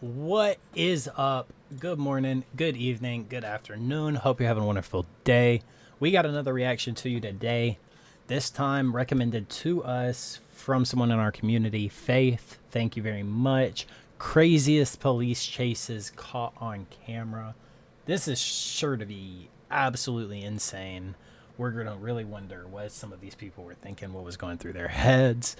What is up? Good morning, good evening, good afternoon. Hope you're having a wonderful day. We got another reaction to you today. This time recommended to us from someone in our community, Faith. Thank you very much. Craziest police chases caught on camera. This is sure to be absolutely insane. We're going to really wonder what some of these people were thinking, what was going through their heads.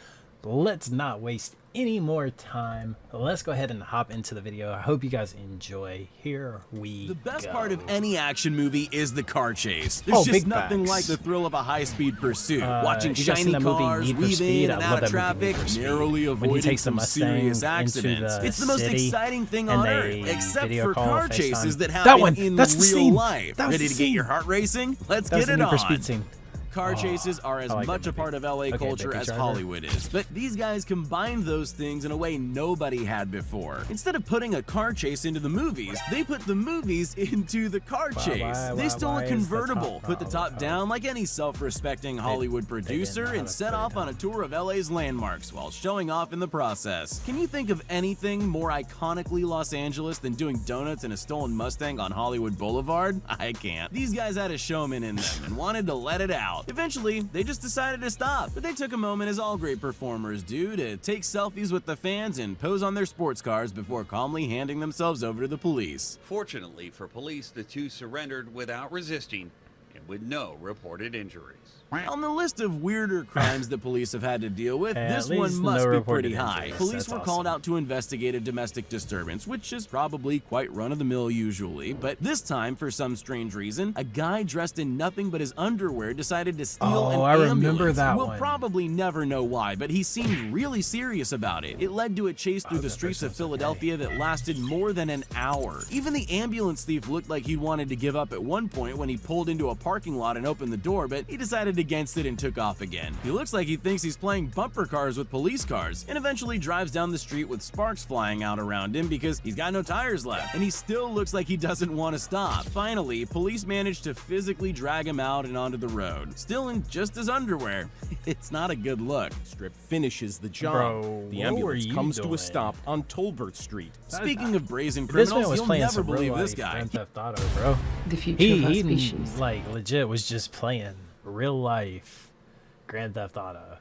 Let's not waste any more time. Let's go ahead and hop into the video. I hope you guys enjoy. Here we go. The best part of any action movie is the car chase. There's just nothing facts. like the thrill of a high-speed pursuit. Watching you guys seen shiny the movie cars Need for weave Speed? in I and love out of that movie, traffic, Need for Speed. narrowly When he avoiding takes the some Mustang serious into accidents. the It's the most city, exciting thing and on they earth, except video for call car FaceTime. chases that That happen one, in that's the real scene. life. That was Ready the to get scene. your heart racing? Let's That was get the it Need for on. Speed scene. Car chases are as I like much that a part movie. of LA Okay, culture Becky as Driver. Hollywood is, but these guys combined those things in a way nobody had before. Instead of putting a car chase into the movies, they put the movies into the car chase. They stole a convertible, put the top down like any self-respecting Hollywood producer, and set off on a tour of LA's landmarks while showing off in the process. Can you think of anything more iconically Los Angeles than doing donuts in a stolen Mustang on Hollywood Boulevard? I can't. These guys had a showman in them and wanted to let it out. Eventually, they just decided to stop, but they took a moment, as all great performers do, to take selfies with the fans and pose on their sports cars before calmly handing themselves over to the police. Fortunately for police, the two surrendered without resisting and with no reported injuries. On the list of weirder crimes that police have had to deal with, At this one least must no be reported pretty high. injuries. Police That's were awesome. called out to investigate a domestic disturbance, which is probably quite run-of-the-mill usually, but this time, for some strange reason, a guy dressed in nothing but his underwear decided to steal an I ambulance. remember that We'll one. probably never know why, but he seemed really serious about it. It led to a chase through the streets of Philadelphia that lasted more than an hour. Even the ambulance thief looked like he wanted to give up at one point when he pulled into a parking lot and opened the door, but he decided against it and took off again. He looks like he thinks he's playing bumper cars with police cars, and eventually drives down the street with sparks flying out around him because he's got no tires left, and he still looks like he doesn't want to stop. Finally, police managed to physically drag him out and onto the road, still in just his underwear. It's not a good look. Strip finishes the job. Bro, the what ambulance were you comes to doing? a stop on Tolbert Street. Speaking of brazen This man criminals, was you'll playing never some real believe this life guy. Grand Theft Auto, bro. The future of our He species. like legit was just playing real life Grand Theft Auto.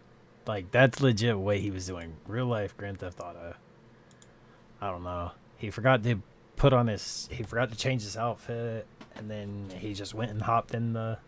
Like that's legit what he was doing. Real life Grand Theft Auto. I don't know. He forgot to change his outfit, and then he just went and hopped in the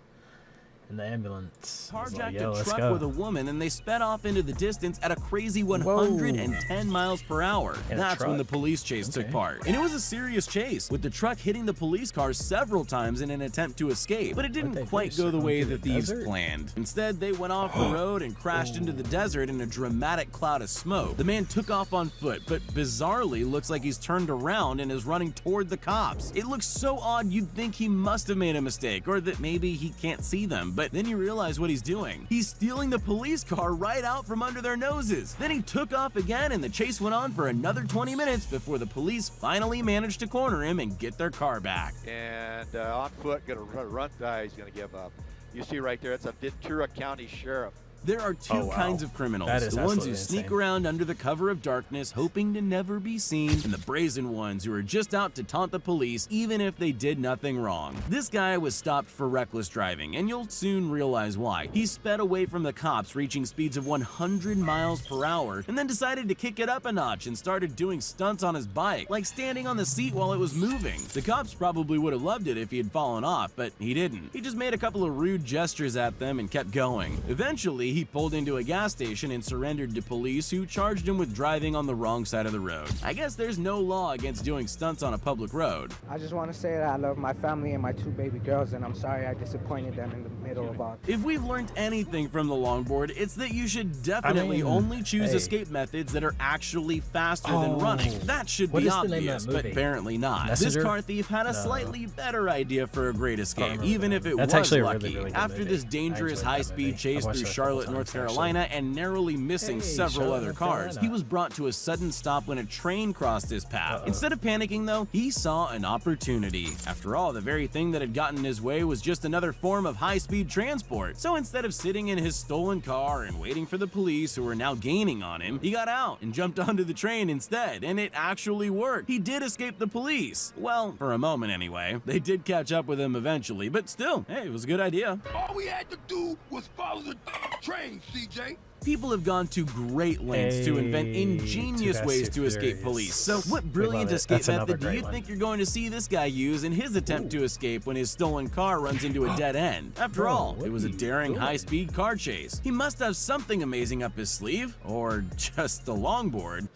ambulance. He was like, Carjacked "Yo, a let's truck go." with a woman, and they sped off into the distance at a crazy 110 miles per hour. In a That's when the truck? police chase took Okay. part. And it was a serious chase, with the truck hitting the police cars several times in an attempt to escape. But it they didn't do, quite go the circle way through that the thieves desert? planned. Instead, they went off the road and crashed into the desert in a dramatic cloud of smoke. The man took off on foot, but bizarrely looks like he's turned around and is running toward the cops. It looks so odd you'd think he must have made a mistake, or that maybe he can't see them, but then you realize what he's doing. He's stealing the police car right out from under their noses. Then he took off again, and the chase went on for another 20 minutes before the police finally managed to corner him and get their car back. And on foot, gonna run. He's gonna give up. You see right there, it's a Ventura County Sheriff. There are two Oh, wow. kinds of criminals. That is The ones who absolutely sneak insane. around under the cover of darkness, hoping to never be seen, and the brazen ones who are just out to taunt the police even if they did nothing wrong. This guy was stopped for reckless driving, and you'll soon realize why. He sped away from the cops, reaching speeds of 100 miles per hour, and then decided to kick it up a notch and started doing stunts on his bike, like standing on the seat while it was moving. The cops probably would have loved it if he had fallen off, but he didn't. He just made a couple of rude gestures at them and kept going. Eventually, he pulled into a gas station and surrendered to police, who charged him with driving on the wrong side of the road. I guess there's no law against doing stunts on a public road. I just want to say that I love my family and my two baby girls, and I'm sorry I disappointed them in the middle of all. If we've learned anything from the longboard, it's that you should definitely only choose hey. escape methods that are actually faster than running. That should What be is the name of obvious, that but movie? apparently not. This Messenger? car thief had a No. slightly better idea for a great escape, remember even the if it name. That's was actually a lucky. really, really good After movie. this I dangerous enjoyed that high-speed movie. chase I watched through it a couple Charlotte, Charlotte, North Carolina, and narrowly missing several other cars. He was brought to a sudden stop when a train crossed his path. Instead of panicking, though, he saw an opportunity. After all, the very thing that had gotten in his way was just another form of high-speed transport. So instead of sitting in his stolen car and waiting for the police, who were now gaining on him, he got out and jumped onto the train instead, and it actually worked. He did escape the police. Well, for a moment anyway. They did catch up with him eventually, but still, hey, it was a good idea. All we had to do was follow the train, CJ. People have gone to great lengths to invent ingenious ways to escape police. So what brilliant escape method do you think you're going to see this guy use in his attempt to escape when his stolen car runs into a dead end? After all, it was a daring high-speed car chase. He must have something amazing up his sleeve, or just a longboard.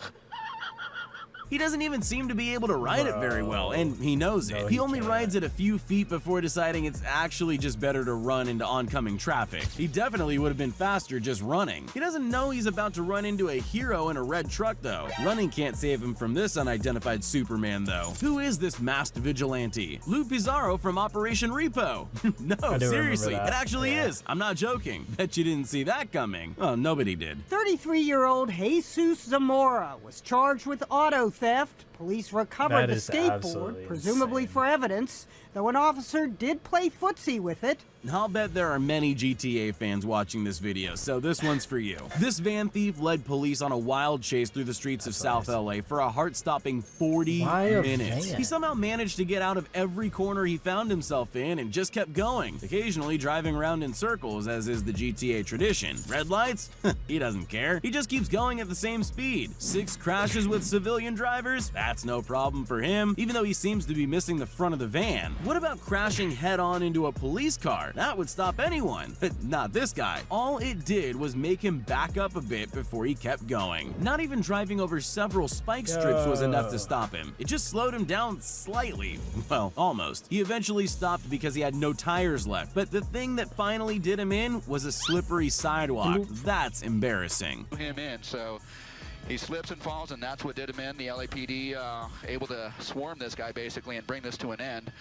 He doesn't even seem to be able to ride it very well, and he knows it. He only rides it a few feet before deciding it's actually just better to run into oncoming traffic. He definitely would have been faster just running. He doesn't know he's about to run into a hero in a red truck, though. Running can't save him from this unidentified Superman, though. Who is this masked vigilante? Lou Pizarro from Operation Repo. No, seriously, it actually is. I'm not joking. Bet you didn't see that coming. Oh, nobody did. 33-year-old Jesus Zamora was charged with auto theft. Police recovered the skateboard, presumably for evidence, though an officer did play footsie with it. I'll bet there are many GTA fans watching this video, so this one's for you. This van thief led police on a wild chase through the streets of South LA for a heart-stopping 40 minutes. He somehow managed to get out of every corner he found himself in and just kept going, occasionally driving around in circles, as is the GTA tradition. Red lights? He doesn't care. He just keeps going at the same speed. 6 crashes with civilian drivers? That's no problem for him, even though he seems to be missing the front of the van. What about crashing head-on into a police car? That would stop anyone, but not this guy. All it did was make him back up a bit before he kept going. Not even driving over several spike strips was enough to stop him. It just slowed him down slightly. Well, almost. He eventually stopped because he had no tires left, but the thing that finally did him in was a slippery sidewalk. That's embarrassing. Him in, so he slips and falls, and that's what did him in. The LAPD able to swarm this guy basically and bring this to an end.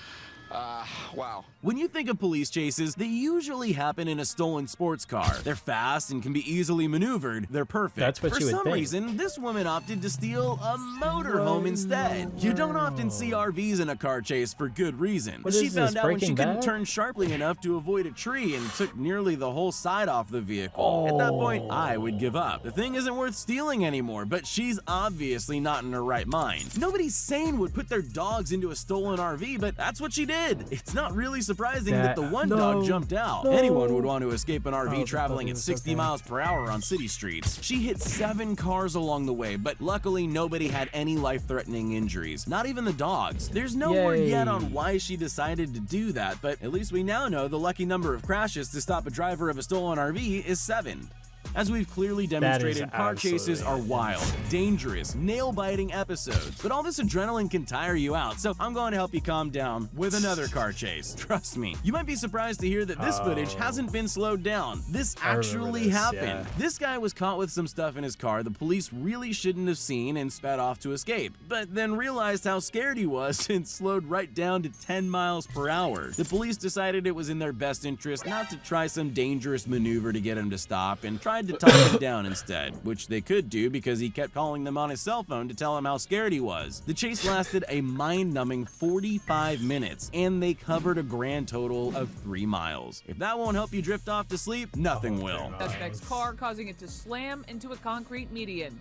Wow. When you think of police chases, they usually happen in a stolen sports car. They're fast and can be easily maneuvered. They're perfect. That's what For you would some think. reason, this woman opted to steal a motorhome instead. You don't often see RVs in a car chase for good reason. What She is found this, out when she Breaking couldn't Bad? turn sharply enough to avoid a tree and took nearly the whole side off the vehicle. At that point, I would give up. The thing isn't worth stealing anymore, but she's obviously not in her right mind. Nobody sane would put their dogs into a stolen RV, but that's what she did. It's not really surprising that the one dog jumped out. Anyone would want to escape an RV traveling at 60 miles per hour on city streets. She hit 7 cars along the way, but luckily nobody had any life-threatening injuries, not even the dogs. There's no word yet on why she decided to do that, but at least we now know the lucky number of crashes to stop a driver of a stolen RV is 7. As we've clearly demonstrated, car chases are wild, dangerous, nail-biting episodes. But all this adrenaline can tire you out, so I'm going to help you calm down with another car chase. Trust me. You might be surprised to hear that this footage hasn't been slowed down. This actually happened. This guy was caught with some stuff in his car the police really shouldn't have seen and sped off to escape, but then realized how scared he was and slowed right down to 10 miles per hour. The police decided it was in their best interest not to try some dangerous maneuver to get him to stop and tried to talk him down instead, which they could do because he kept calling them on his cell phone to tell him how scared he was. The chase lasted a mind-numbing 45 minutes, and they covered a grand total of 3 miles. If that won't help you drift off to sleep, nothing will. Suspect's car causing it to slam into a concrete median.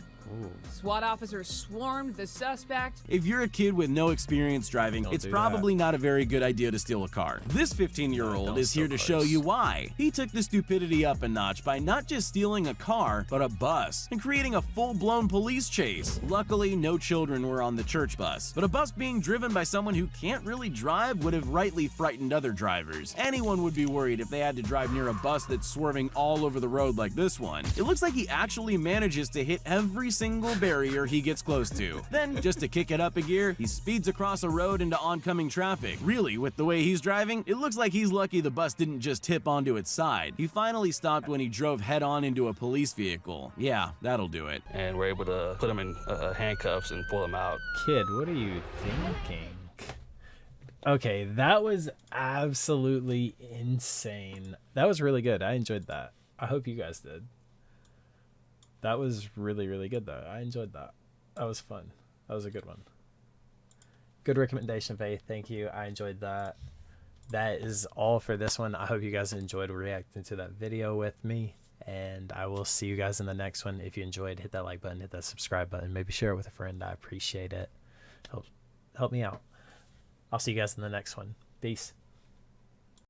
SWAT officers swarmed the suspect. If you're a kid with no experience driving, it's probably not a very good idea to steal a car. This 15-year-old is here to show you why. He took the stupidity up a notch by not just stealing a car, but a bus, and creating a full-blown police chase. Luckily, no children were on the church bus, but a bus being driven by someone who can't really drive would have rightly frightened other drivers. Anyone would be worried if they had to drive near a bus that's swerving all over the road like this one. It looks like he actually manages to hit every single barrier he gets close to. Then, just to kick it up a gear, he speeds across a road into oncoming traffic. Really, with the way he's driving, it looks like he's lucky the bus didn't just tip onto its side. He finally stopped when he drove head-on into a police vehicle. Yeah, that'll do it. And we're able to put him in handcuffs and pull him out. Kid, what are you thinking? Okay, that was absolutely insane. That was really good. I enjoyed that. I hope you guys did. That was really, really good, though. I enjoyed that. That was fun. That was a good one. Good recommendation, Faith. Thank you. I enjoyed that. That is all for this one. I hope you guys enjoyed reacting to that video with me. And I will see you guys in the next one. If you enjoyed, hit that like button, hit that subscribe button. Maybe share it with a friend. I appreciate it. Help me out. I'll see you guys in the next one. Peace.